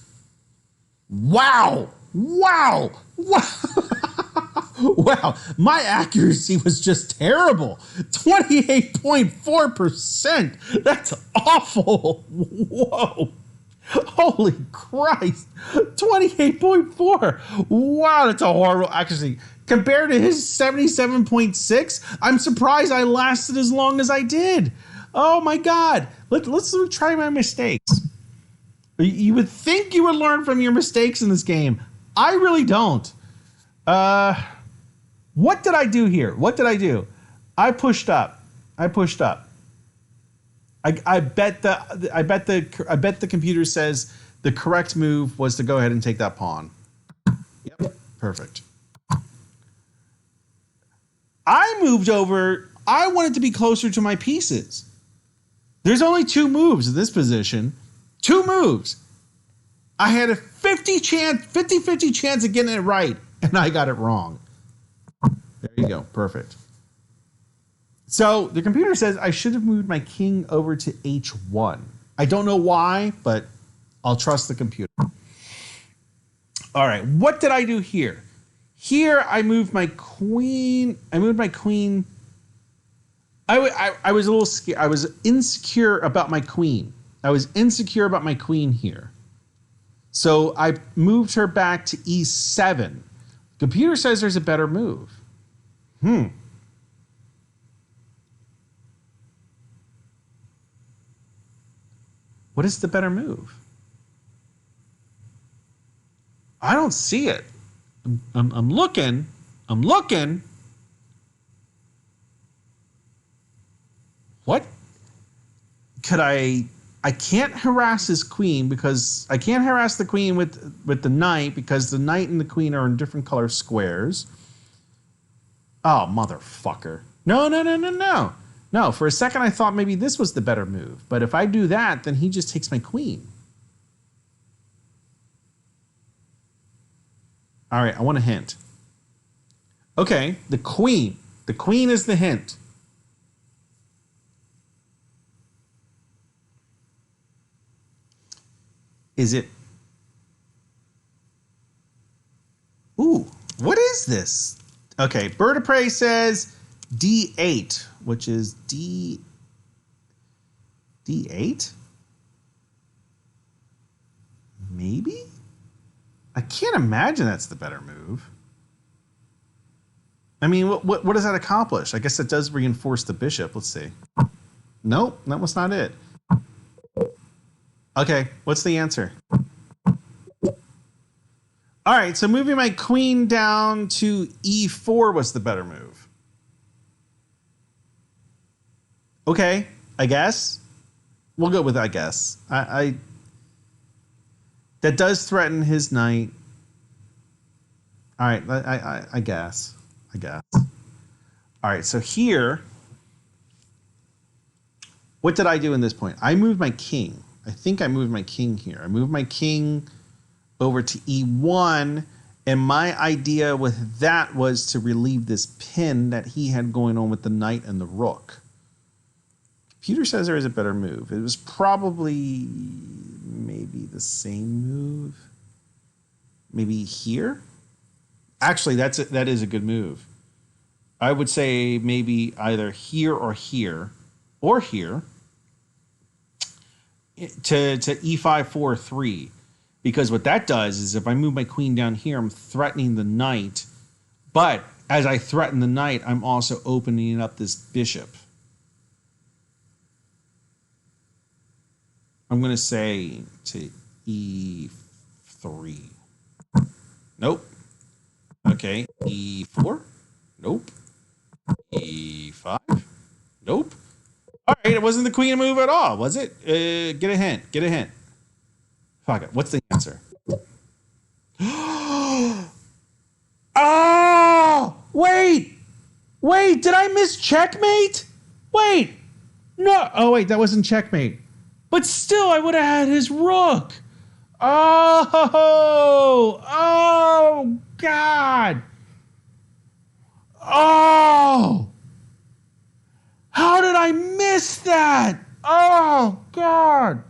Wow! Wow! Wow! Wow, my accuracy was just terrible. 28.4%. That's awful. Whoa. Holy Christ. 28.4. Wow, that's a horrible accuracy. Compared to his 77.6, I'm surprised I lasted as long as I did. Oh my God. Let's try my mistakes. You would think you would learn from your mistakes in this game. I really don't. What did I do here? What did I do? I pushed up. I bet the computer says the correct move was to go ahead and take that pawn. Yep, perfect. I moved over. I wanted to be closer to my pieces. There's only 2 moves in this position. 2 moves. I had a 50-50 chance of getting it right, and I got it wrong. There you go. Perfect. So the computer says I should have moved my king over to h1. I don't know why, but I'll trust the computer. All right, what did I do here? Here, I moved my queen. I moved my queen. I was a little scared. I was insecure about my queen. I was insecure about my queen here. So I moved her back to e7. Computer says there's a better move. What is the better move? I don't see it. I'm looking. I'm looking. What? Could I can't harass his queen because I can't harass the queen with the knight because the knight and the queen are in different color squares. Oh, motherfucker. No. No, for a second I thought maybe this was the better move. But if I do that, then he just takes my queen. All right, I want a hint. Okay, the queen. The queen is the hint. Is it? Ooh, what is this? Okay, Bird of Prey says D8, which is D8? Maybe? I can't imagine that's the better move. I mean, what does that accomplish? I guess it does reinforce the bishop. Let's see. Nope, that was not it. Okay, what's the answer? All right, so moving my queen down to e4 was the better move. Okay, I guess. We'll go with I guess. I that does threaten his knight. All right, I guess. All right, so here, what did I do in this point? I moved my king. I think I moved my king here. I moved my king over to e1, and my idea with that was to relieve this pin that he had going on with the knight and the rook. Computer says there is a better move. It was probably maybe the same move. Maybe here? Actually, that is a good move. I would say maybe either here or here to e5 4 3, because what that does is if I move my queen down here, I'm threatening the knight, but as I threaten the knight, I'm also opening up this bishop. I'm going to say to e3. Nope. Okay, e4. Nope. e5. Nope. All right, it wasn't the queen move at all, was it? Get a hint. Fuck it. What's the answer? Oh! Wait! Did I miss checkmate? Wait! No. Oh, wait, that wasn't checkmate. But still, I would have had his rook. Oh, God. Oh. How did I miss that? Oh, God.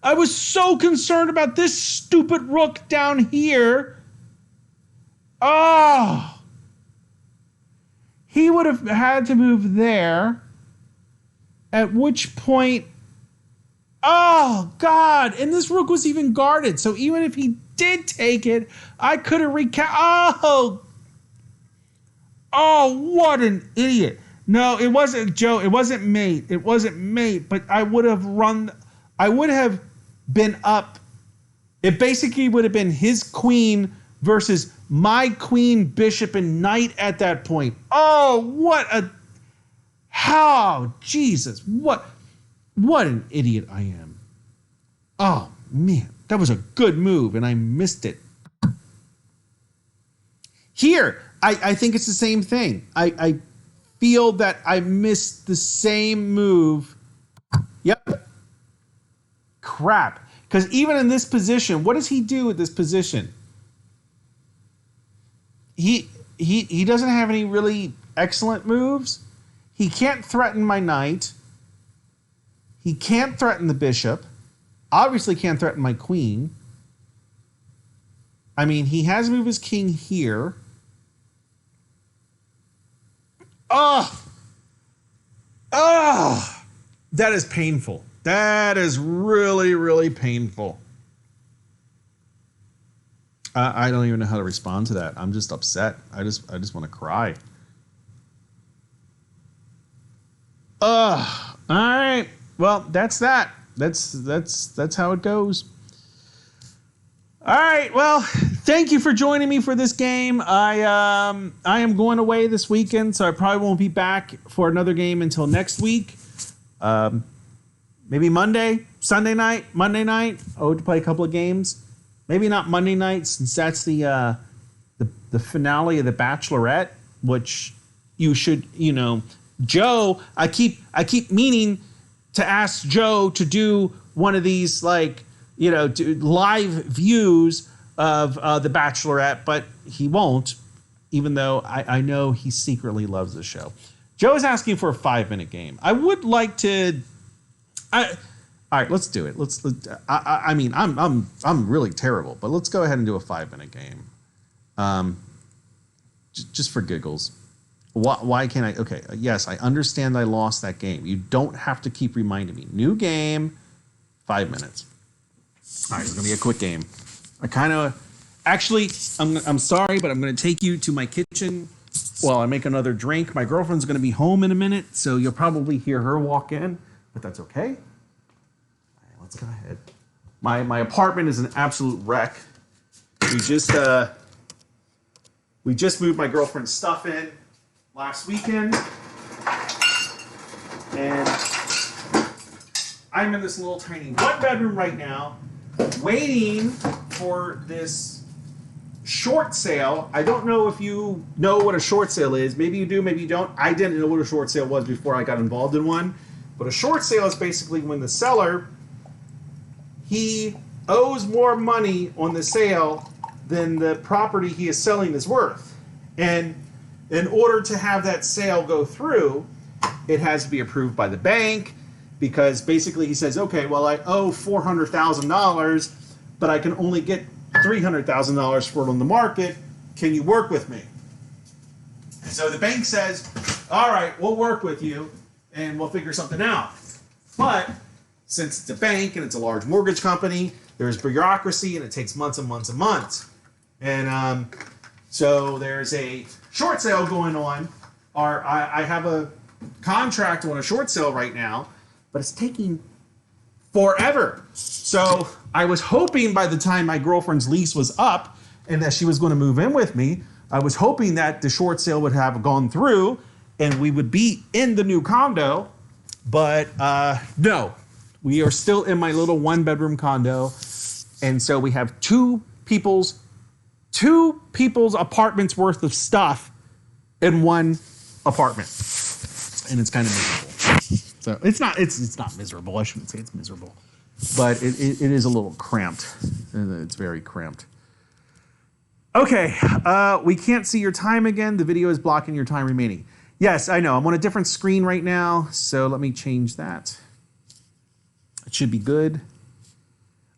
I was so concerned about this stupid rook down here. Oh. He would have had to move there. At which point... Oh, God. And this rook was even guarded. So even if he did take it, I could have Oh, what an idiot. No, it wasn't Joe. It wasn't mate. But I would have been up. It basically would have been his queen versus my queen, bishop, and knight at that point. Oh, Jesus. What an idiot I am. Oh, man. That was a good move, and I missed it. Here, I think it's the same thing. I feel that I missed the same move. Yep. Crap. Because even in this position, what does he do with this position? He doesn't have any really excellent moves. He can't threaten my knight. He can't threaten the bishop. Obviously can't threaten my queen. I mean, he has moved his king here. Oh, that is painful. That is really, really painful. I don't even know how to respond to that. I'm just upset. I just want to cry. All right. Well, that's that. That's how it goes. All right. Well, thank you for joining me for this game. I am going away this weekend, so I probably won't be back for another game until next week. Maybe Monday, Sunday night, Monday night. I would play a couple of games. Maybe not Monday night, since that's the finale of The Bachelorette, which you should, Joe. I keep meaning to ask Joe to do one of these, do live views of The Bachelorette, but he won't, even though I know he secretly loves the show. Joe is asking for a 5-minute game. I would like to. All right, let's do it. I mean, I'm really terrible, but let's go ahead and do a 5-minute game. Just for giggles. Why can't I? Okay, yes, I understand I lost that game. You don't have to keep reminding me. New game, 5 minutes. All right, it's gonna be a quick game. I'm sorry, but I'm gonna take you to my kitchen while I make another drink. My girlfriend's gonna be home in a minute, so you'll probably hear her walk in, but that's okay. Let's go ahead. My apartment is an absolute wreck. We just moved my girlfriend's stuff in last weekend, and I'm in this little tiny 1-bedroom right now, waiting for this short sale. I don't know if you know what a short sale is. Maybe you do, maybe you don't. I didn't know what a short sale was before I got involved in one. But a short sale is basically when the seller, he owes more money on the sale than the property he is selling is worth. And in order to have that sale go through, it has to be approved by the bank, because basically he says, okay, well, I owe $400,000, but I can only get $300,000 for it on the market. Can you work with me? And so the bank says, all right, we'll work with you and we'll figure something out. But since it's a bank and it's a large mortgage company, there's bureaucracy and it takes months and months and months. And so there's a short sale going on. I have a contract on a short sale right now, but it's taking forever. So I was hoping by the time my girlfriend's lease was up and that she was going to move in with me, I was hoping that the short sale would have gone through and we would be in the new condo. But no, we are still in my little 1-bedroom condo. And so we have two people's apartments worth of stuff in one apartment. And it's kind of miserable. So it's not miserable. I shouldn't say it's miserable. But it is a little cramped. It's very cramped. Okay, we can't see your time again. The video is blocking your time remaining. Yes, I know. I'm on a different screen right now, so let me change that. It should be good.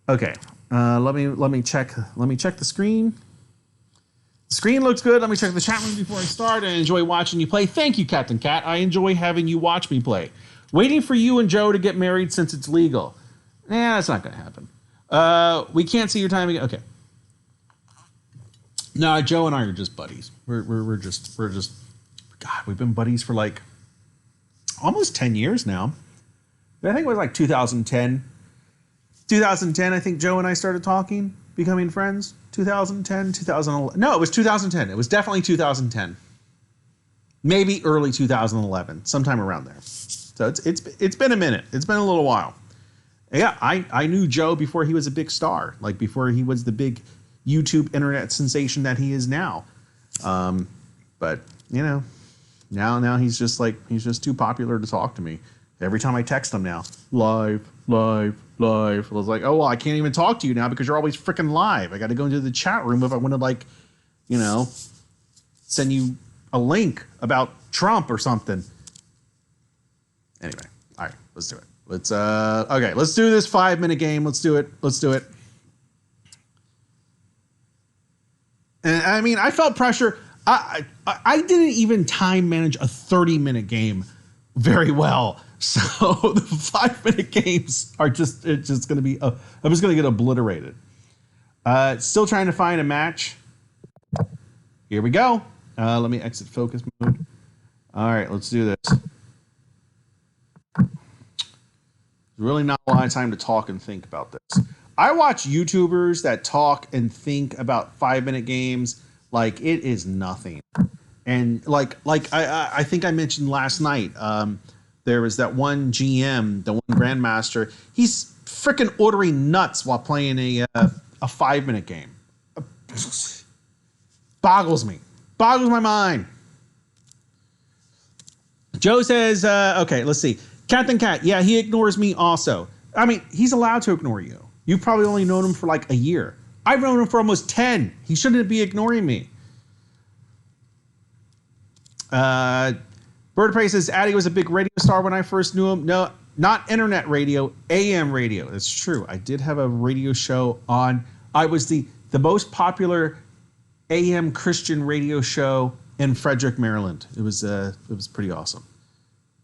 Okay, let me check the screen. The screen looks good. Let me check the chat room before I start. I enjoy watching you play. Thank you, Captain Cat. I enjoy having you watch me play. Waiting for you and Joe to get married since it's legal. Nah, that's not going to happen. We can't see your time again. Okay. No, Joe and I are just buddies. We're just God, we've been buddies for like almost 10 years now. I think it was like 2010. 2010, I think Joe and I started talking, becoming friends. 2010, 2011. No, it was 2010. It was definitely 2010. Maybe early 2011, sometime around there. So it's been a minute. It's been a little while. Yeah, I knew Joe before he was a big star, like before he was the big YouTube internet sensation that he is now. But you know, now he's just too popular to talk to me. Every time I text him now, live. I was like, oh, well, I can't even talk to you now because you're always freaking live. I got to go into the chat room if I want to send you a link about Trump or something. Anyway, all right, let's do it. Let's do this 5-minute game. Let's do it. And I mean, I felt pressure. I didn't even time manage a 30-minute game very well. So the 5-minute games are just going to be, I'm just going to get obliterated. Still trying to find a match. Here we go. Let me exit focus mode. All right, let's do this. There's really not a lot of time to talk and think about this. I watch YouTubers that talk and think about 5-minute games like it is nothing. And like I think I mentioned last night, there was that one GM, the one Grandmaster. He's freaking ordering nuts while playing a 5-minute game. Boggles my mind. Joe says, okay, let's see. Captain Cat, yeah, he ignores me also. I mean, he's allowed to ignore you. You've probably only known him for like a year. I've known him for almost 10. He shouldn't be ignoring me. Bird of Prey says, Addy was a big radio star when I first knew him. No, not internet radio, AM radio. That's true. I did have a radio show on. I was the most popular AM Christian radio show in Frederick, Maryland. It was pretty awesome.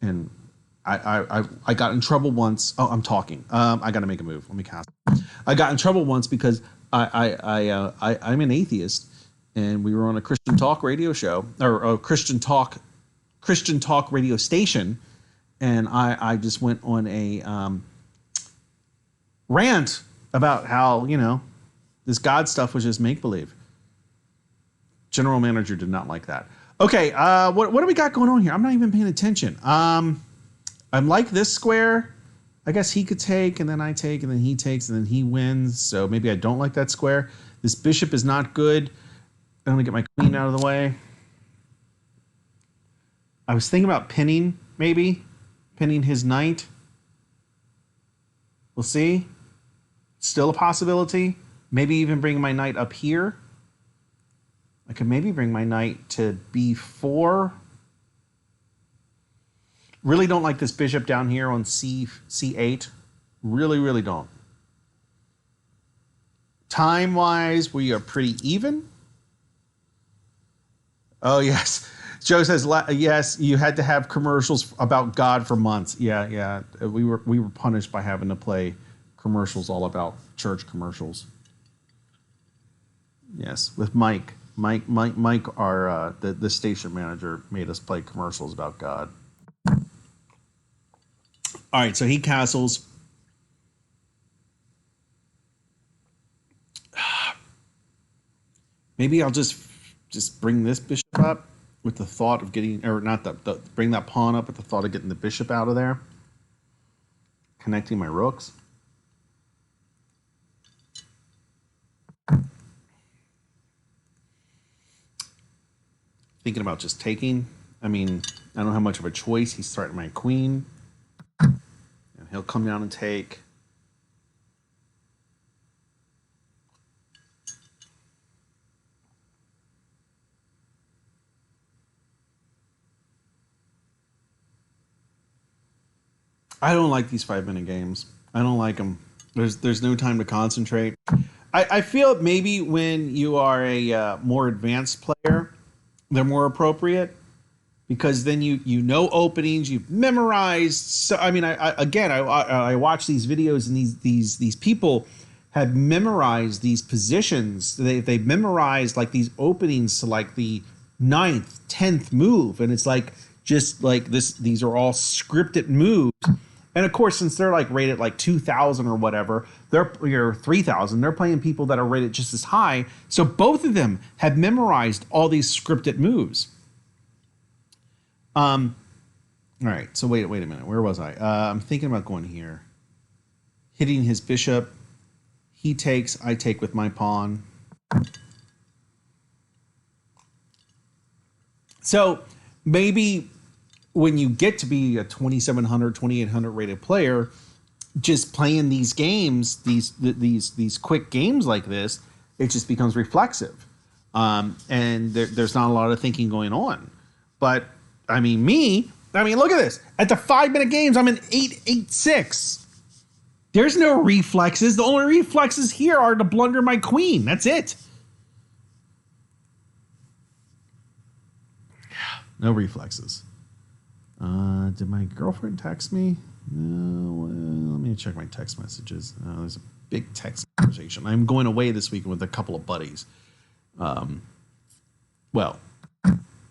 And I got in trouble once. Oh, I'm talking. I got to make a move. Let me cast. I got in trouble once because I'm an atheist, and we were on a Christian talk radio show or a Christian talk radio station, and I just went on a rant about how this God stuff was just make believe. General manager did not like that. Okay, what do we got going on here? I'm not even paying attention. I'm like this square. I guess he could take, and then I take, and then he takes, and then he wins. So maybe I don't like that square. This bishop is not good. I'm going to get my queen out of the way. I was thinking about pinning, maybe. Pinning his knight. We'll see. Still a possibility. Maybe even bring my knight up here. I could maybe bring my knight to b4. Really don't like this bishop down here on c8. Really, really don't. Time-wise, we are pretty even. Oh, yes. Joe says, yes, you had to have commercials about God for months. Yeah. We were punished by having to play commercials all about church commercials. Yes, with Mike. Mike, our the station manager, made us play commercials about God. All right, so he castles. Maybe I'll just bring this bishop up with the thought of getting, or not bring that pawn up with the thought of getting the bishop out of there, connecting my rooks. Thinking about just taking. I mean, I don't have much of a choice. He's threatening my queen. And he'll come down and take. I don't like these 5-minute games. I don't like them. There's no time to concentrate. I feel maybe when you are a more advanced player, they're more appropriate, because then you know openings, you've memorized. So I mean, I watch these videos, and these people have memorized these positions. They memorized like these openings to like the 9th, 10th move, and it's like just like this. These are all scripted moves. And of course, since they're like rated like 2,000 or whatever, they're 3,000. They're playing people that are rated just as high. So both of them have memorized all these scripted moves. All right. So wait a minute. Where was I? I'm thinking about going here, hitting his bishop. He takes. I take with my pawn. So maybe when you get to be a 2,700, 2,800 rated player, just playing these games, these quick games like this, it just becomes reflexive. And there's not a lot of thinking going on. But I mean, look at this. At the 5-minute games, I'm an 8-8-6. There's no reflexes. The only reflexes here are to blunder my queen. That's it. No reflexes. Did my girlfriend text me? No. Well, let me check my text messages. There's a big text conversation. I'm going away this weekend with a couple of buddies. Well,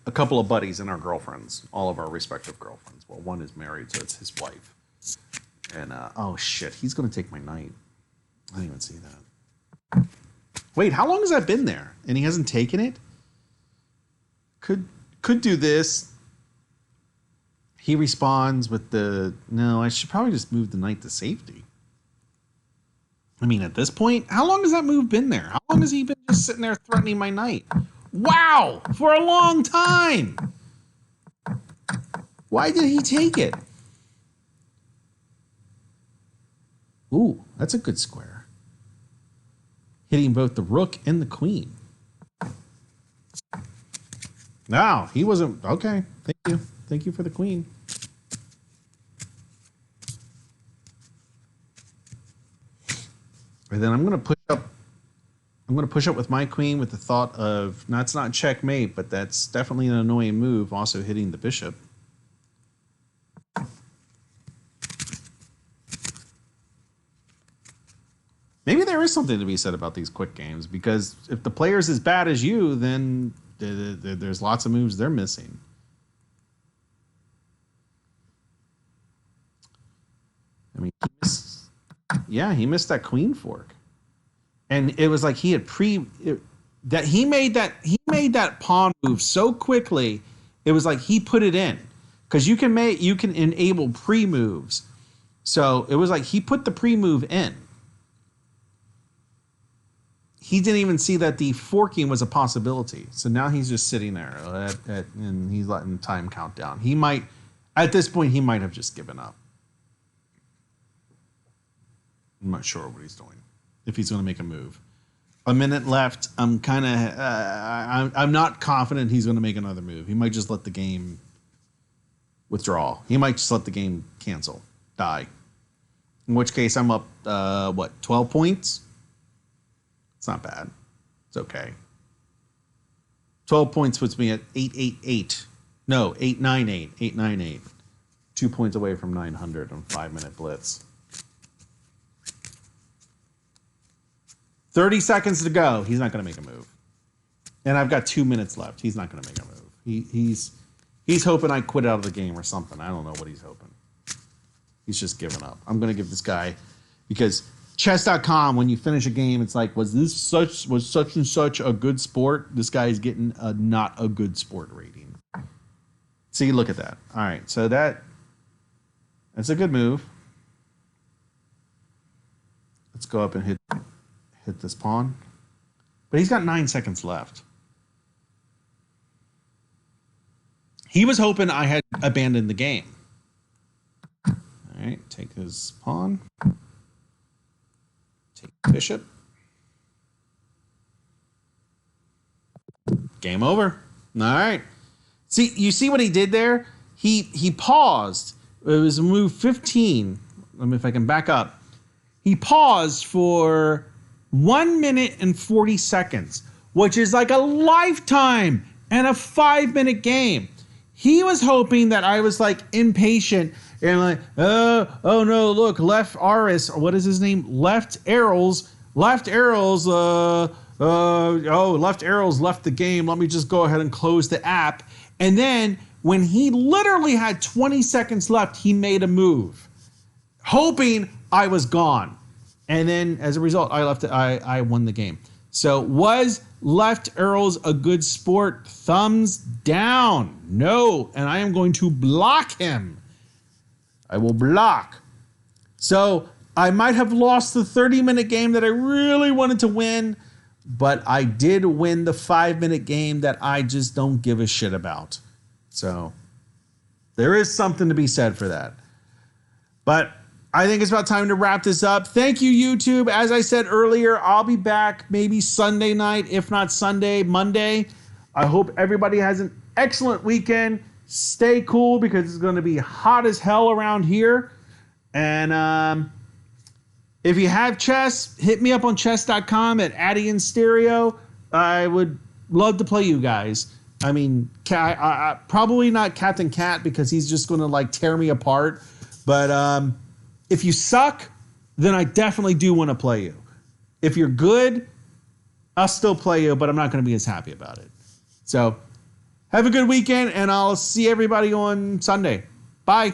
a couple of buddies and our girlfriends, all of our respective girlfriends. Well, one is married, so it's his wife. And, oh shit, he's going to take my night. I didn't even see that. Wait, how long has that been there? And he hasn't taken it? Could do this. He responds with no, I should probably just move the knight to safety. I mean, at this point, how long has that move been there? How long has he been just sitting there threatening my knight? Wow, for a long time. Why did he take it? Ooh, that's a good square. Hitting both the rook and the queen. No, he wasn't. Okay, thank you. Thank you for the queen. And then I'm going to push up. I'm going to push up with my queen with the thought of, that's not checkmate, but that's definitely an annoying move, also hitting the bishop. Maybe there is something to be said about these quick games, because if the player's as bad as you, then there's lots of moves they're missing. I mean, he missed that queen fork. And it was like he had he made that pawn move so quickly. It was like he put it in, because you can enable pre moves. So it was like he put the pre move in. He didn't even see that the forking was a possibility. So now he's just sitting there and he's letting time count down. At this point, he might have just given up. I'm not sure what he's doing, if he's going to make a move. A minute left. I'm not confident he's going to make another move. He might just let the game withdraw. He might just let the game cancel, die. In which case, I'm up, 12 points? It's not bad. It's okay. 12 points puts me at 888. No, 898. 898. 2 points away from 900 on 5-minute blitz. 30 seconds to go. He's not going to make a move. And I've got 2 minutes left. He's not going to make a move. He's hoping I quit out of the game or something. I don't know what he's hoping. He's just giving up. I'm going to give this guy, because chess.com, when you finish a game, it's like, was such and such a good sport? This guy is getting a not a good sport rating. See, look at that. All right, so that's a good move. Let's go up and hit this pawn. But he's got 9 seconds left. He was hoping I had abandoned the game. All right, take his pawn. Take bishop. Game over. All right. See, you see what he did there? He paused. It was move 15. Let me, if I can back up. He paused for 1 minute and 40 seconds, which is like a lifetime and a 5-minute game. He was hoping that I was like impatient and like, oh no, look, left Aris, or what is his name? Left arrows left the game. Let me just go ahead and close the app. And then when he literally had 20 seconds left, he made a move, hoping I was gone. And then as a result, I won the game. So was left arrows a good sport? Thumbs down. No. And I am going to block him. I will block. So I might have lost the 30-minute game that I really wanted to win, but I did win the 5-minute game that I just don't give a shit about. So there is something to be said for that. But I think it's about time to wrap this up. Thank you, YouTube. As I said earlier, I'll be back maybe Sunday night, if not Sunday, Monday. I hope everybody has an excellent weekend. Stay cool, because it's going to be hot as hell around here. And if you have chess, hit me up on chess.com at Addy and Stereo. I would love to play you guys. I mean, probably not Captain Cat because he's just going to like tear me apart. But if you suck, then I definitely do want to play you. If you're good, I'll still play you, but I'm not going to be as happy about it. So have a good weekend, and I'll see everybody on Sunday. Bye.